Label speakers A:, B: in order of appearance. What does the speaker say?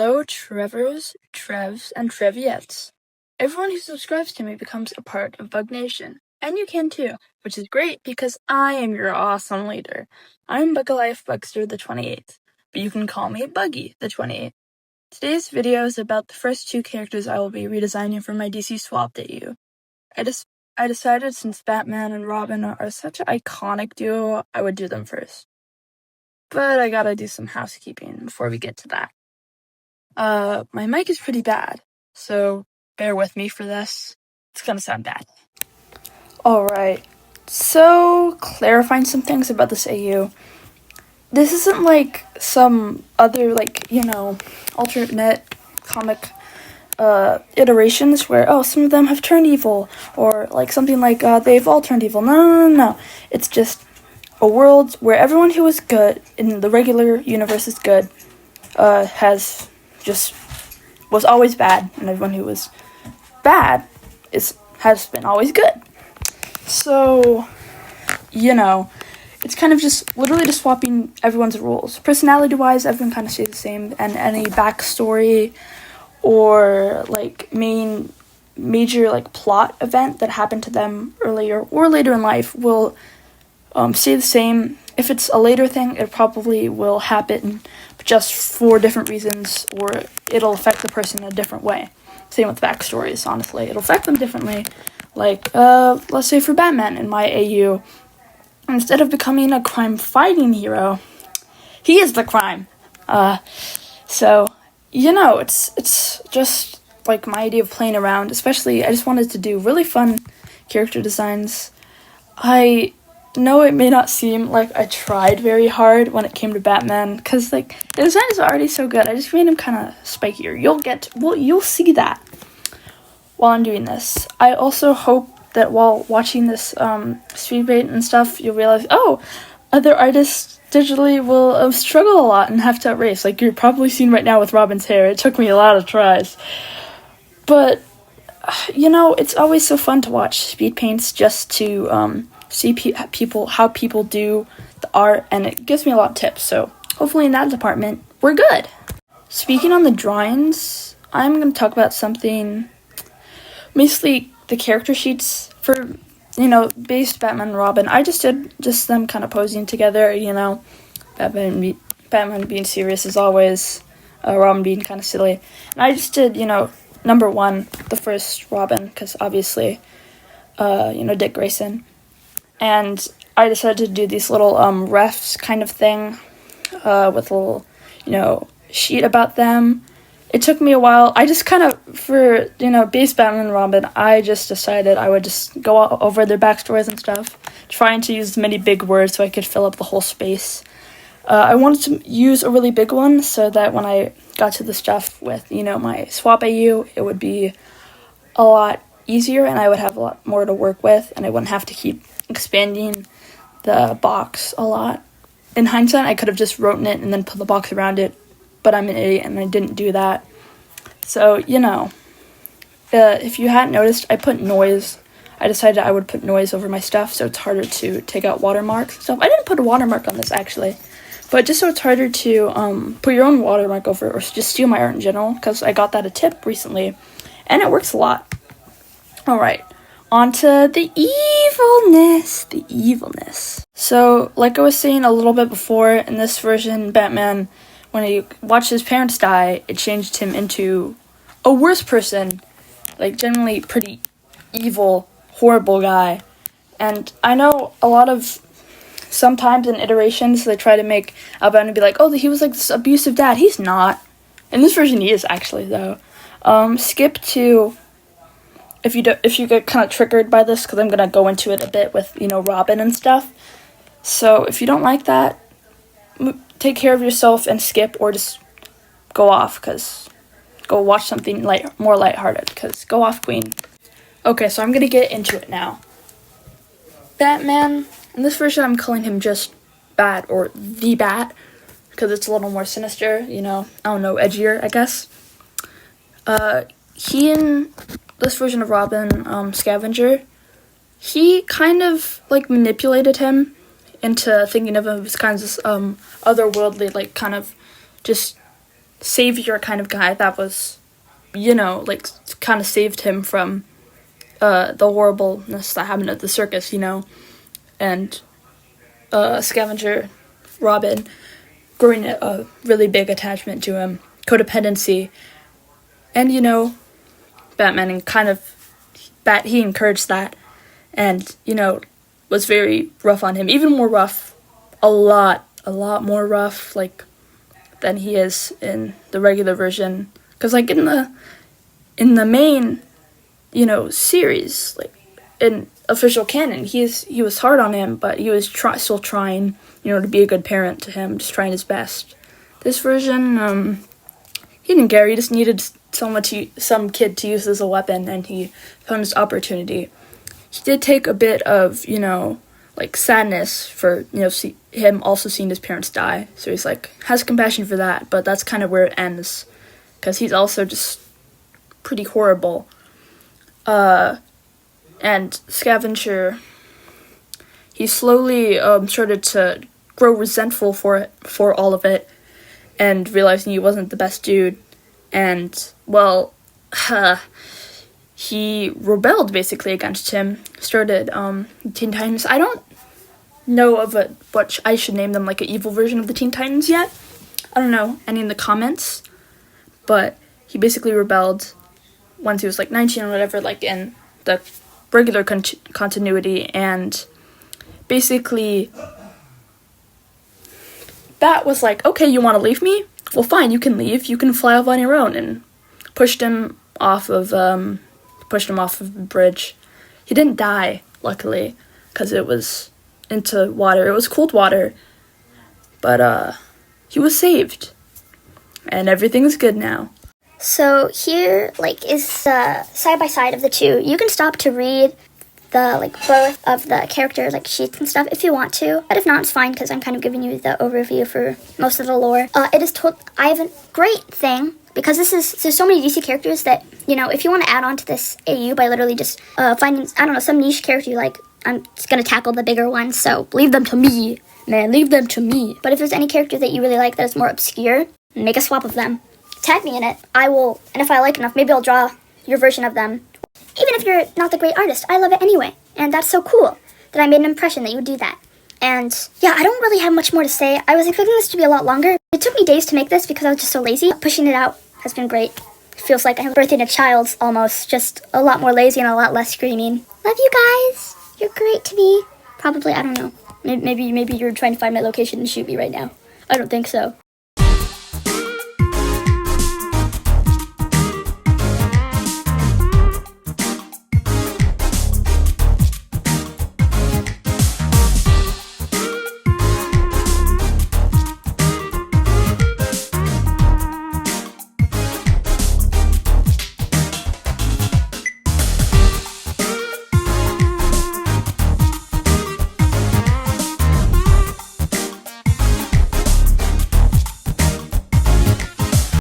A: Hello, Trevors, Trevs, and Treviettes. Everyone who subscribes to me becomes a part of Bug Nation, and you can too, which is great because I am your awesome leader. I'm Bug Life Bugster the 28th, but you can call me Buggy the 28th. Today's video is about the first two characters I will be redesigning for my DC Swap debut. I decided since Batman and Robin are such an iconic duo, I would do them first. But I gotta do some housekeeping before we get to that. My mic is pretty bad, so bear with me for this. It's gonna sound bad. Alright, so clarifying some things about this AU. This isn't like some other, alternate comic iterations where, some of them have turned evil, or like something like they've all turned evil. No. It's just a world where everyone who was good in the regular universe is good, was always bad, and everyone who was bad has been always good. So, it's kind of just literally just swapping everyone's roles. Personality-wise, everyone kind of stays the same, and any backstory or major plot event that happened to them earlier or later in life will stay the same. If it's a later thing, it probably will happen just for different reasons, or it'll affect the person in a different way. Same with backstories, honestly. It'll affect them differently. Let's say for Batman in my AU, instead of becoming a crime-fighting hero, he is the crime. It's just like my idea of playing around. Especially, I just wanted to do really fun character designs. I know it may not seem like I tried very hard when it came to Batman, because the design is already so good. I just made him kind of spikier. You'll see that while I'm doing this. I also hope that while watching this speed bait and stuff, you'll realize, other artists digitally will struggle a lot and have to erase. Like you're probably seeing right now with Robin's hair. It took me a lot of tries. But, it's always so fun to watch speed paints just to see how people do the art, and it gives me a lot of tips. So hopefully in that department, we're good. Speaking on the drawings, I'm going to talk about something, basically the character sheets for, based Batman and Robin. I just did them kind of posing together, Batman being serious as always, Robin being kind of silly. And I just did, number one, the first Robin, because obviously, Dick Grayson. And I decided to do these little refs kind of thing with a little, sheet about them. It took me a while. I just kind of, for, base Batman and Robin, I just decided I would just go over their backstories and stuff, trying to use as many big words so I could fill up the whole space. I wanted to use a really big one so that when I got to the stuff with, my swap AU, it would be a lot easier and I would have a lot more to work with, and I wouldn't have to keep expanding the box a lot. In hindsight, I could have just written it and then put the box around it, but I'm an idiot and I didn't do that. So, if you hadn't noticed, I put noise. I decided I would put noise over my stuff so it's harder to take out watermarks and stuff. I didn't put a watermark on this, actually, but just so it's harder to put your own watermark over it or just steal my art in general, because I got that a tip recently, and it works a lot. Alright. Onto the evilness. So, like I was saying a little bit before, in this version, Batman, when he watched his parents die, it changed him into a worse person. Generally pretty evil, horrible guy. And I know sometimes in iterations, they try to make Batman be like, he was like this abusive dad. He's not. In this version, he is actually, though. Skip to... If you get kind of triggered by this, because I'm going to go into it a bit with, Robin and stuff. So if you don't like that, take care of yourself and skip, or just go off, because go watch something more lighthearted, because go off, queen. Okay, so I'm going to get into it now. Batman, in this version I'm calling him just Bat, or the Bat, because it's a little more sinister, edgier, I guess. He in this version of Robin, Scavenger, he kind of, manipulated him into thinking of him as kind of this, otherworldly, kind of just savior kind of guy that was, you know, like, kind of saved him from the horribleness that happened at the circus, you know, and Scavenger Robin growing a really big attachment to him, codependency, and, you know, Batman and kind of, he encouraged that, and, you know, was very rough on him, even more rough, a lot more rough, like, than he is in the regular version, because, like, in the main, you know, series, like, in official canon, he was hard on him, but he was still trying, you know, to be a good parent to him, just trying his best. This version, he didn't care, he just needed some kid to use as a weapon, and he found his opportunity. He did take a bit of, you know, like, sadness for, you know, him also seeing his parents die, so he's, like, has compassion for that, but that's kind of where it ends, because he's also just pretty horrible. And Scavenger, he slowly started to grow resentful for all of it, and realizing he wasn't the best dude, and, well, he rebelled basically against him, started Teen Titans. I don't know of what I should name them, like, an evil version of the Teen Titans yet. I don't know any in the comments, but he basically rebelled once he was, like, 19 or whatever, like, in the regular continuity, and basically Bat was like, okay, you want to leave me? Well, fine, you can leave. You can fly off on your own, and pushed him off of the bridge. He didn't die, luckily, because it was into water. It was cold water, but he was saved, and everything's good now.
B: So here, like, is side by side of the two. You can stop to read the, like, both of the character, like, sheets and stuff if you want to. But if not, it's fine, because I'm kind of giving you the overview for most of the lore. I have a great thing, because there's so many DC characters that, you know, if you want to add on to this AU by literally just finding, I don't know, some niche character you like, I'm just going to tackle the bigger ones, so leave them to me, man, leave them to me. But if there's any character that you really like that is more obscure, make a swap of them. Tag me in it. I will, and if I like enough, maybe I'll draw your version of them. Even if you're not the great artist, I love it anyway. And that's so cool that I made an impression that you would do that. And yeah, I don't really have much more to say. I was expecting this to be a lot longer. It took me days to make this because I was just so lazy. Pushing it out has been great. It feels like I'm birthing a child almost. Just a lot more lazy and a lot less screaming. Love you guys. You're great to me. Probably, I don't know. Maybe you're trying to find my location and shoot me right now. I don't think so.